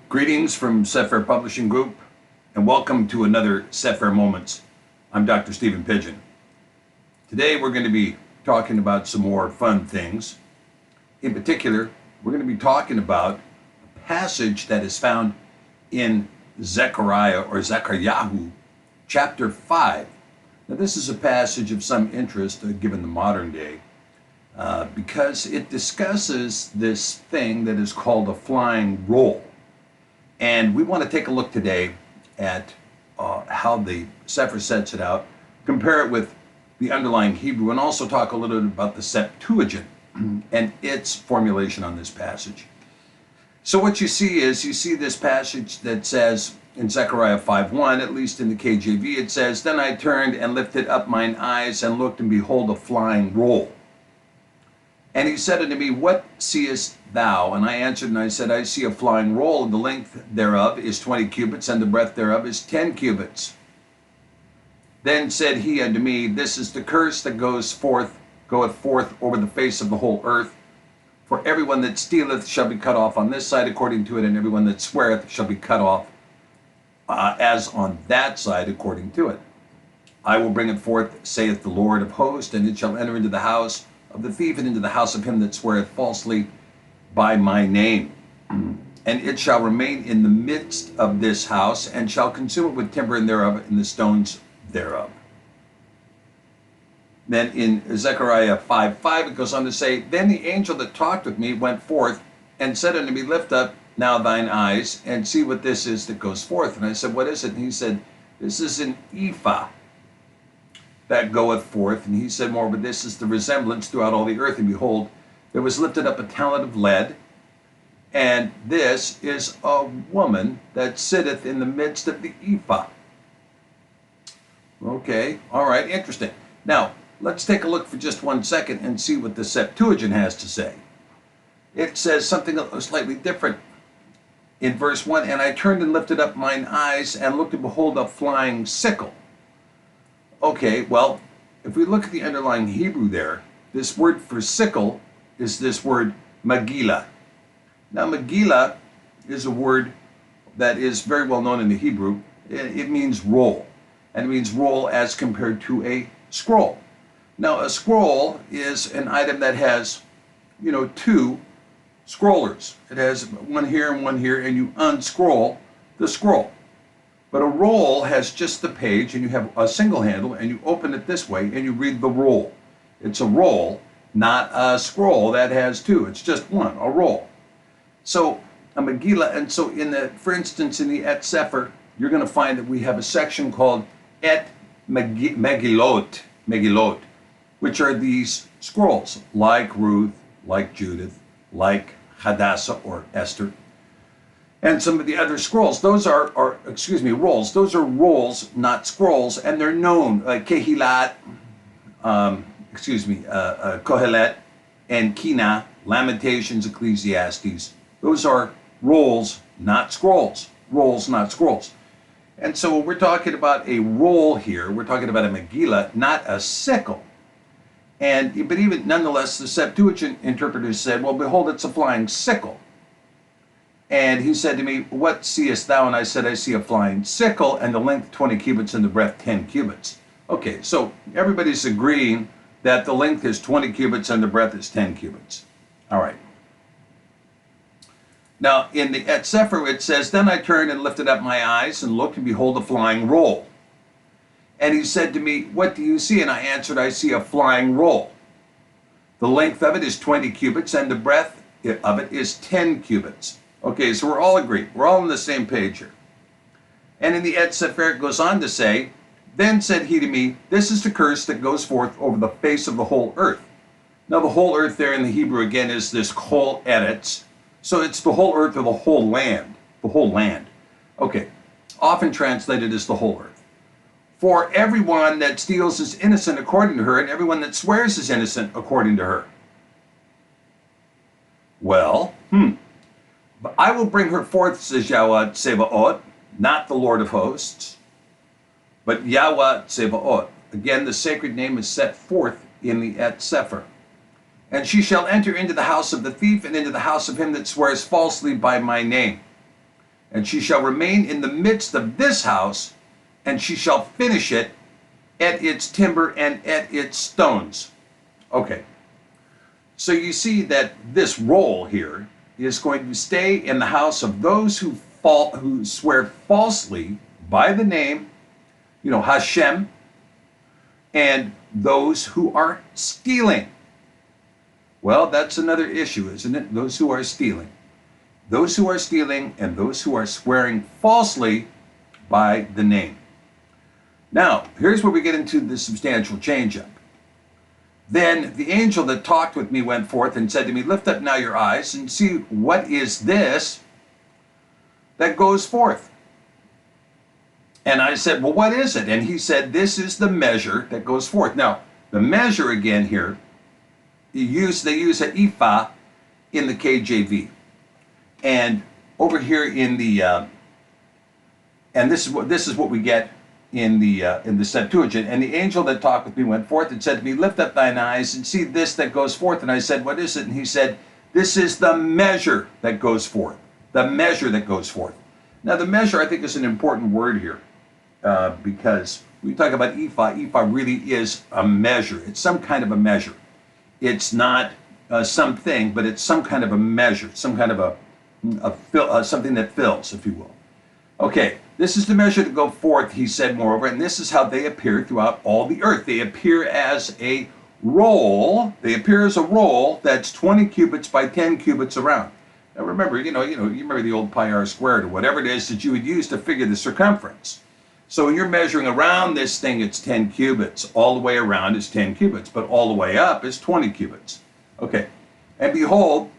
Greetings from Cepher Publishing Group, and welcome to another Cepher Moments. I'm Dr. Stephen Pidgeon. Today we're going to be talking about some more fun things. In particular, we're going to be talking about a passage that is found in Zechariah or Zechariah, chapter 5. Now this is a passage of some interest given the modern day because it discusses this thing that is called a flying roll. And we want to take a look today at how the Cepher sets it out, compare it with the underlying Hebrew, and also talk a little bit about the Septuagint and its formulation on this passage. So what you see is, you see this passage that says in Zechariah 5:1, at least in the KJV, it says, "Then I turned and lifted up mine eyes and looked, and behold, a flying roll. And he said unto me, What seest thou? And I answered and I said, I see a flying roll, and the length thereof is 20 cubits, and the breadth thereof is 10 cubits. Then said he unto me, This is the curse that goeth forth over the face of the whole earth. For everyone that stealeth shall be cut off on this side according to it, and everyone that sweareth shall be cut off as on that side according to it. I will bring it forth, saith the Lord of hosts, and it shall enter into the house of the thief, and into the house of him that sweareth falsely by my name. And it shall remain in the midst of this house, and shall consume it with timber and thereof, and the stones thereof." Then in Zechariah 5:5 it goes on to say, "Then the angel that talked with me went forth, and said unto me, Lift up now thine eyes, and see what this is that goes forth. And I said, What is it? And he said, This is an ephah that goeth forth. And he said more, But this is the resemblance throughout all the earth. And behold, there was lifted up a talent of lead, and this is a woman that sitteth in the midst of the ephah." Okay, all right, interesting. Now, let's take a look for just 1 second and see what the Septuagint has to say. It says something slightly different. In verse 1, "And I turned and lifted up mine eyes, and looked, and behold, a flying sickle." Okay, well, if we look at the underlying Hebrew there, this word for sickle is this word Megillah. Now, Megillah is a word that is very well known in the Hebrew. It means roll, and it means roll as compared to a scroll. Now, a scroll is an item that has, two scrollers. It has one here, and you unscroll the scroll. But a roll has just the page, and you have a single handle, and you open it this way, and you read the roll. It's a roll, not a scroll that has two. It's just one, a roll. So a Megillah, and so for instance, in the Et Cepher, you're going to find that we have a section called Et Megillot, which are these scrolls, like Ruth, like Judith, like Hadassah or Esther, and some of the other scrolls. Those are rolls. Those are rolls, not scrolls, and they're known, like Kehilat, Kohelet, and Kina, Lamentations, Ecclesiastes. Those are rolls, not scrolls. Rolls, not scrolls. And so when we're talking about a roll here, we're talking about a Megillah, not a sickle. But even nonetheless, the Septuagint interpreters said, well, behold, it's a flying sickle. And he said to me, What seest thou? And I said, I see a flying sickle, and the length 20 cubits, and the breadth 10 cubits. Okay, so everybody's agreeing that the length is 20 cubits, and the breadth is 10 cubits. All right. Now, in the Et Cepher, it says, Then I turned and lifted up my eyes, and looked, and behold, a flying roll. And he said to me, What do you see? And I answered, I see a flying roll. The length of it is 20 cubits, and the breadth of it is 10 cubits. Okay, so we're all agreed. We're all on the same page here. And in the Et Cepher, it goes on to say, Then said he to me, This is the curse that goes forth over the face of the whole earth. Now, the whole earth there in the Hebrew, again, is this kol eretz. So it's the whole earth or the whole land. The whole land. Okay, often translated as the whole earth. For everyone that steals is innocent according to her, and everyone that swears is innocent according to her. Well, But I will bring her forth, says Yahweh Tsebaot, not the Lord of hosts, but Yahweh Tsebaot. Again, the sacred name is set forth in the Et Cepher. And she shall enter into the house of the thief, and into the house of him that swears falsely by my name. and she shall remain in the midst of this house, and she shall finish it at its timber and at its stones. Okay, so you see that this role here is going to stay in the house of those who swear falsely by the name, Hashem, and those who are stealing. Well, that's another issue, isn't it? Those who are stealing. Those who are stealing and those who are swearing falsely by the name. Now, here's where we get into the substantial change-up. Then the angel that talked with me went forth and said to me, lift up now your eyes and see what is this that goes forth. And I said, well, what is it? And he said, this is the measure that goes forth. Now, the measure again here, they use an ephah in the KJV. And over here in the, and this is what we get in the Septuagint. And the angel that talked with me went forth and said to me, lift up thine eyes and see this that goes forth. And I said, what is it? And he said, this is the measure that goes forth. The measure that goes forth. Now, the measure, I think, is an important word here because when you talk about ephah really is a measure. It's some kind of a measure. It's not something, but it's some kind of a measure, some kind of something that fills, if you will. Okay, this is the measure to go forth, he said, moreover, and this is how they appear throughout all the earth. They appear as a roll. They appear as a roll that's 20 cubits by 10 cubits around. Now remember, you remember the old pi r squared or whatever it is that you would use to figure the circumference. So when you're measuring around this thing, it's 10 cubits. All the way around is 10 cubits, but all the way up is 20 cubits. Okay, and behold,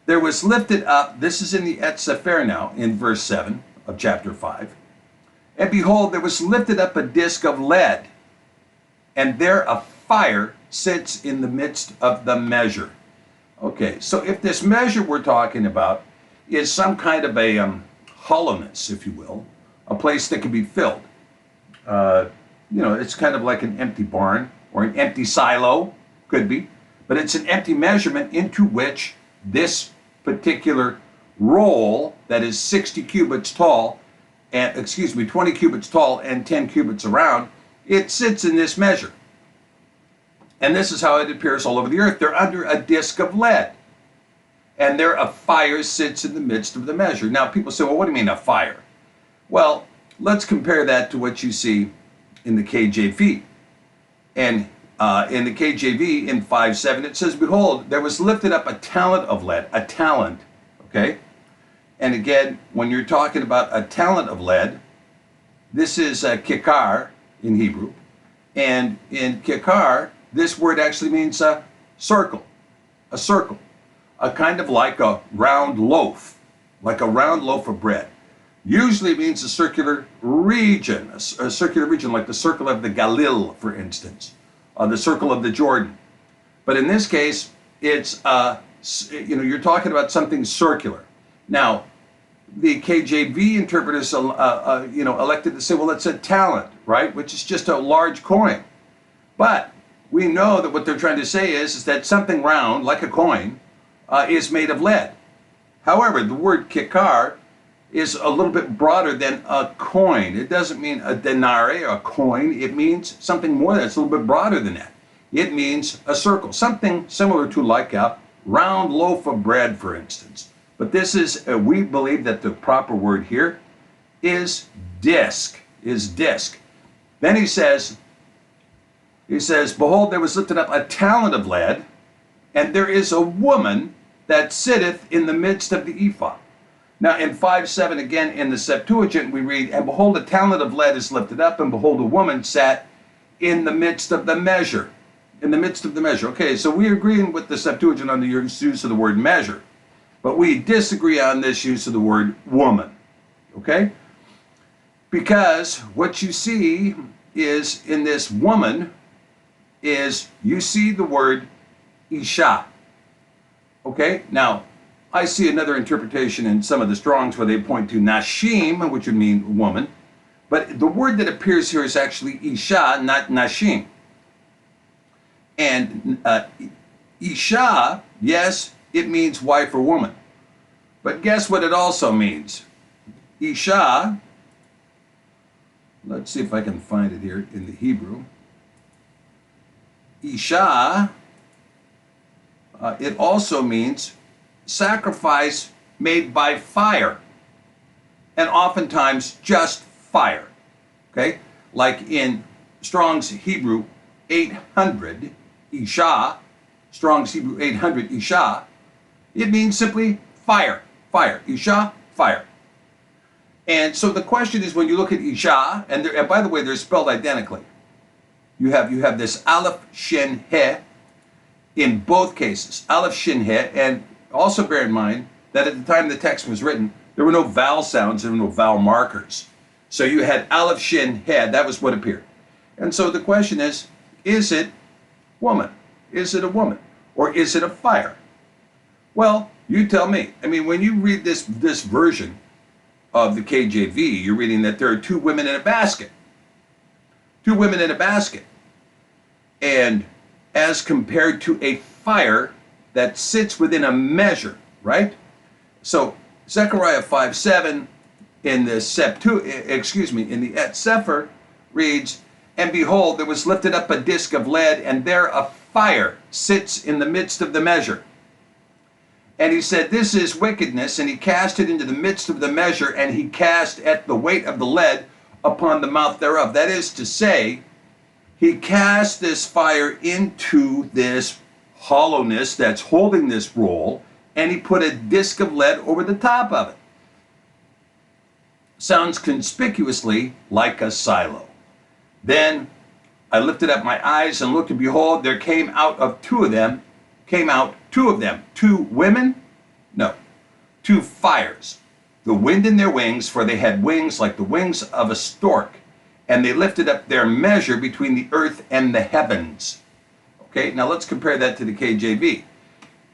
there was lifted up, this is in the Cepher now, in verse 7 of chapter 5. And behold, there was lifted up a disk of lead, and there a fire sits in the midst of the measure. Okay, so if this measure we're talking about is some kind of a hollowness, if you will, a place that can be filled. It's kind of like an empty barn or an empty silo, could be, but it's an empty measurement into which this particular roll that is 60 cubits tall, and 20 cubits tall and 10 cubits around, it sits in this measure. And this is how it appears all over the earth. They're under a disk of lead. And there a fire sits in the midst of the measure. Now people say, well, what do you mean a fire? Well, let's compare that to what you see in the KJV. And in the KJV in 5:7, it says, behold, there was lifted up a talent of lead, a talent, okay? And again, when you're talking about a talent of lead, this is a kikar in Hebrew. And in kikar, this word actually means a circle, a kind of like a round loaf of bread. Usually it means a circular region, a circular region like the circle of the Galil, for instance, the circle of the Jordan. But in this case, it's, you're talking about something circular. Now, the KJV interpreters, elected to say, well, it's a talent, right? Which is just a large coin. But we know that what they're trying to say is that something round, like a coin, is made of lead. However, the word kikar is a little bit broader than a coin. It doesn't mean a denari, a coin. It means something more that's a little bit broader than that. It means a circle, something similar to like a round loaf of bread, for instance. But this is, we believe that the proper word here is disc, Then he says, behold, there was lifted up a talent of lead, and there is a woman that sitteth in the midst of the ephah. Now in 5:7 again in the Septuagint we read, and behold, a talent of lead is lifted up, and behold, a woman sat in the midst of the measure. In the midst of the measure. Okay, so we're agreeing with the Septuagint on the use of the word measure, but we disagree on this use of the word woman. Okay? Because what you see is in this woman is you see the word Isha. Okay? Now, I see another interpretation in some of the Strongs where they point to Nashim, which would mean woman. But the word that appears here is actually Isha, not Nashim. And Isha, yes, it means wife or woman. But guess what it also means? Isha, let's see if I can find it here in the Hebrew. Isha, it also means sacrifice made by fire, and oftentimes just fire. Okay, like in Strong's Hebrew 800, Isha, Strong's Hebrew 800, Isha, it means simply fire, fire, Isha, fire. And so the question is, when you look at Isha, and by the way, they're spelled identically. You have this Aleph Shin He in both cases, Aleph Shin He, and also bear in mind that at the time the text was written, there were no vowel sounds, there were no vowel markers. So you had Aleph Shin He, that was what appeared. And so the question is it woman? Is it a woman? Or is it a fire? Well, you tell me. I mean, when you read this version of the KJV, you're reading that there are two women in a basket. Two women in a basket. And as compared to a fire that sits within a measure, right? So Zechariah 5:7 in the in the Cepher reads, "And behold, there was lifted up a disk of lead, and there a fire sits in the midst of the measure. And he said, this is wickedness, and he cast it into the midst of the measure, and he cast at the weight of the lead upon the mouth thereof." That is to say, he cast this fire into this hollowness that's holding this roll, and he put a disc of lead over the top of it. Sounds conspicuously like a silo. Then I lifted up my eyes and looked, and behold, there came out two of them, two women? No, two fires. The wind in their wings, for they had wings like the wings of a stork, and they lifted up their measure between the earth and the heavens. Okay, now let's compare that to the KJV.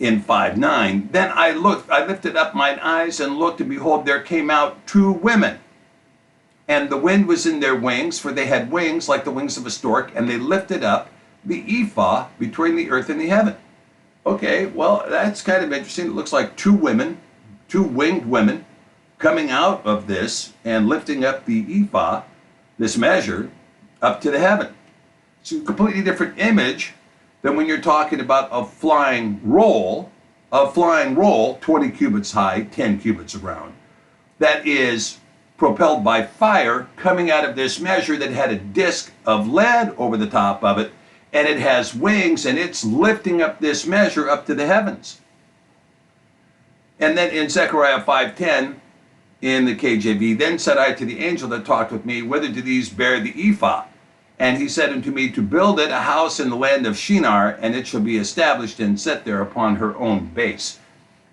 In 5:9, then I lifted up mine eyes and looked, and behold, there came out two women. And the wind was in their wings, for they had wings like the wings of a stork, and they lifted up the ephah between the earth and the heaven. Okay, well, that's kind of interesting. It looks like two women, two winged women, coming out of this and lifting up the ephah, this measure, up to the heaven. It's a completely different image than when you're talking about a flying roll 20 cubits high, 10 cubits around, that is propelled by fire coming out of this measure that had a disc of lead over the top of it, and it has wings, and it's lifting up this measure up to the heavens. And then in Zechariah 5:10, in the KJV, then said I to the angel that talked with me, whither do these bear the ephah? And he said unto me, to build it a house in the land of Shinar, and it shall be established and set there upon her own base.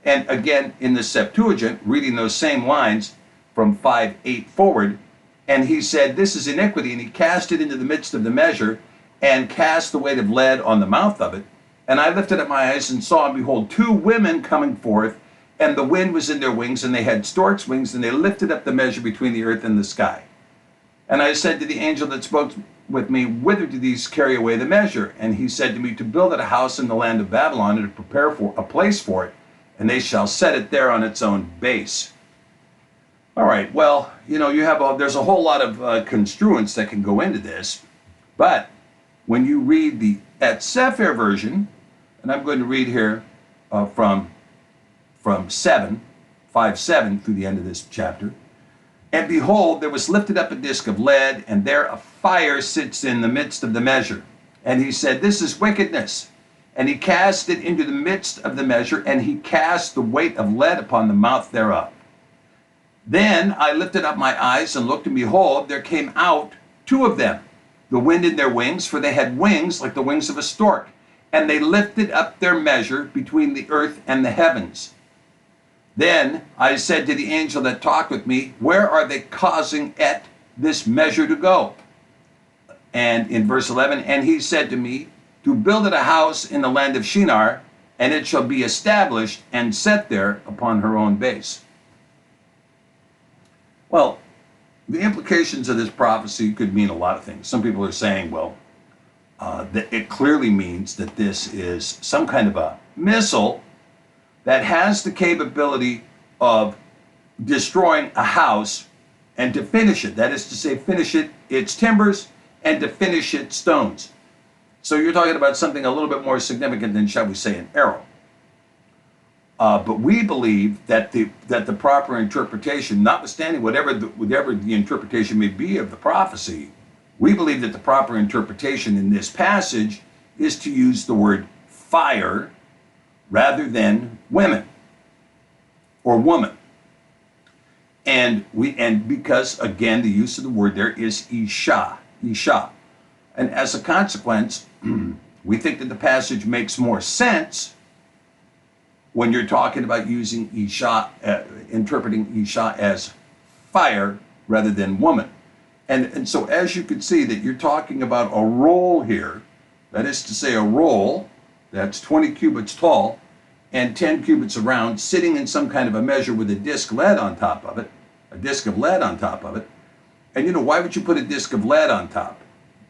And again, in the Septuagint, reading those same lines from 5:8 forward, and he said, this is iniquity, and he cast it into the midst of the measure, and cast the weight of lead on the mouth of it. And I lifted up my eyes and saw, and behold, two women coming forth, and the wind was in their wings, and they had stork's wings, and they lifted up the measure between the earth and the sky. And I said to the angel that spoke with me, whither do these carry away the measure? And he said to me, to build it a house in the land of Babylon, and to prepare for a place for it, and they shall set it there on its own base. All right, well, you know, there's a whole lot of construence that can go into this, but when you read the Cepher version, and I'm going to read here from 5:7 through the end of this chapter, and behold, there was lifted up a disk of lead, and there a fire sits in the midst of the measure. And he said, this is wickedness. And he cast it into the midst of the measure, and he cast the weight of lead upon the mouth thereof. Then I lifted up my eyes and looked, and behold, there came out two of them, the wind in their wings, for they had wings like the wings of a stork, and they lifted up their measure between the earth and the heavens. Then I said to the angel that talked with me, where are they causing at this measure to go? And in verse 11, and he said to me, to build it a house in the land of Shinar, and it shall be established and set there upon her own base. Well, the implications of this prophecy could mean a lot of things. Some people are saying, well, that it clearly means that this is some kind of a missile that has the capability of destroying a house and to finish it. That is to say, finish it, its timbers, and to finish its stones. So you're talking about something a little bit more significant than, shall we say, an arrow. But we believe that the proper interpretation, notwithstanding whatever the interpretation may be of the prophecy, we believe that the proper interpretation in this passage is to use the word fire rather than women or woman. And because again the use of the word there is isha. And as a consequence, we think that the passage makes more sense when you're talking about using isha, interpreting isha as fire rather than woman. And so as you can see that you're talking about a roll here, that is to say a roll that's 20 cubits tall and 10 cubits around, sitting in some kind of a measure with a disc lead on top of it, a disc of lead on top of it. And you know, why would you put a disc of lead on top?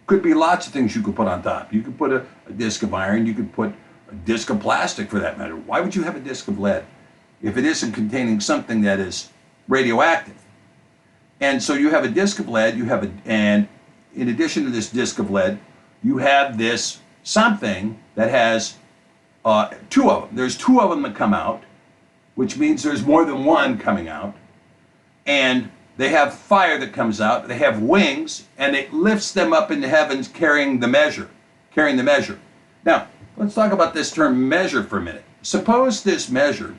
Could be lots of things you could put on top. You could put a disc of iron, you could put a disc of plastic for that matter. Why would you have a disc of lead if it isn't containing something that is radioactive? And so you have a disc of lead, and in addition to this disc of lead, you have this something that has two of them. There's two of them that come out, which means there's more than one coming out. And they have fire that comes out, they have wings, and it lifts them up into heavens carrying the measure. Now, let's talk about this term measure for a minute. Suppose this measure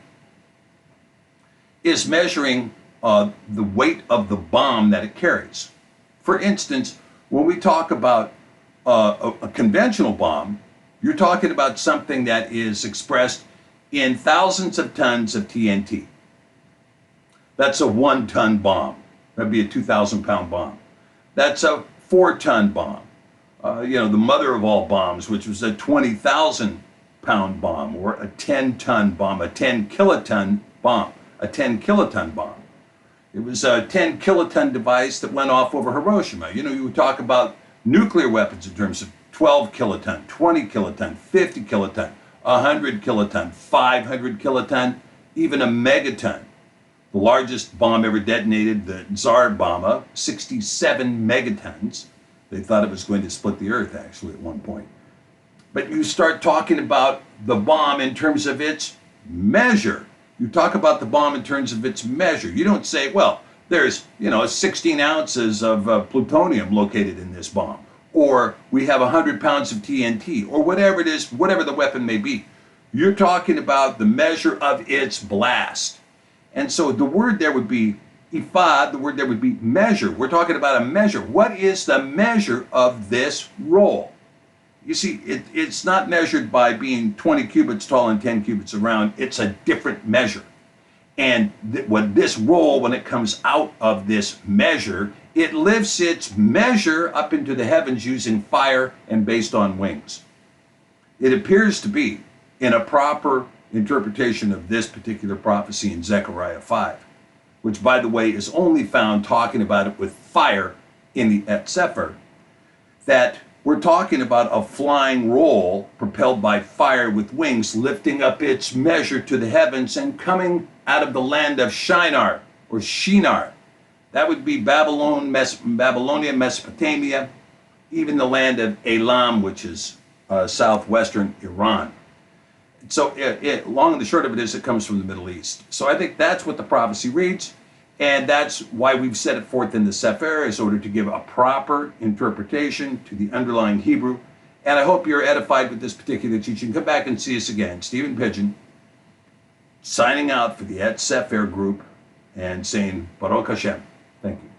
is measuring the weight of the bomb that it carries. For instance, when we talk about a conventional bomb, you're talking about something that is expressed in thousands of tons of TNT. That's a 1-ton bomb. That'd be a 2,000-pound bomb. That's a 4-ton bomb. The mother of all bombs, which was a 20,000-pound bomb, or a 10-ton bomb, a 10-kiloton bomb, a 10-kiloton bomb. It was a 10-kiloton device that went off over Hiroshima. You would talk about nuclear weapons in terms of 12 kiloton, 20 kiloton, 50 kiloton, 100 kiloton, 500 kiloton, even a megaton. The largest bomb ever detonated, the Tsar bomb, 67 megatons. They thought it was going to split the earth, actually, at one point. But you start talking about the bomb in terms of its measure. You talk about the bomb in terms of its measure. You don't say, well, there's 16 ounces of plutonium located in this bomb, or we have 100 pounds of TNT, or whatever it is, whatever the weapon may be. You're talking about the measure of its blast. And so the word there would be ifad, the word there would be measure. We're talking about a measure. What is the measure of this roll? You see, it's not measured by being 20 cubits tall and 10 cubits around. It's a different measure. And when this roll, when it comes out of this measure, it lifts its measure up into the heavens using fire and based on wings. It appears to be in a proper interpretation of this particular prophecy in Zechariah 5, which, by the way, is only found talking about it with fire at Cepher, that we're talking about a flying roll propelled by fire with wings, lifting up its measure to the heavens and coming out of the land of Shinar or Shinar. That would be Babylonia, Mesopotamia, even the land of Elam, which is southwestern Iran. So long and the short of it is it comes from the Middle East. So I think that's what the prophecy reads, and that's why we've set it forth in the Cepher, in order to give a proper interpretation to the underlying Hebrew. And I hope you're edified with this particular teaching. Come back and see us again. Stephen Pidgeon, signing out for the Cepher group and saying Baruch Hashem. Thank you.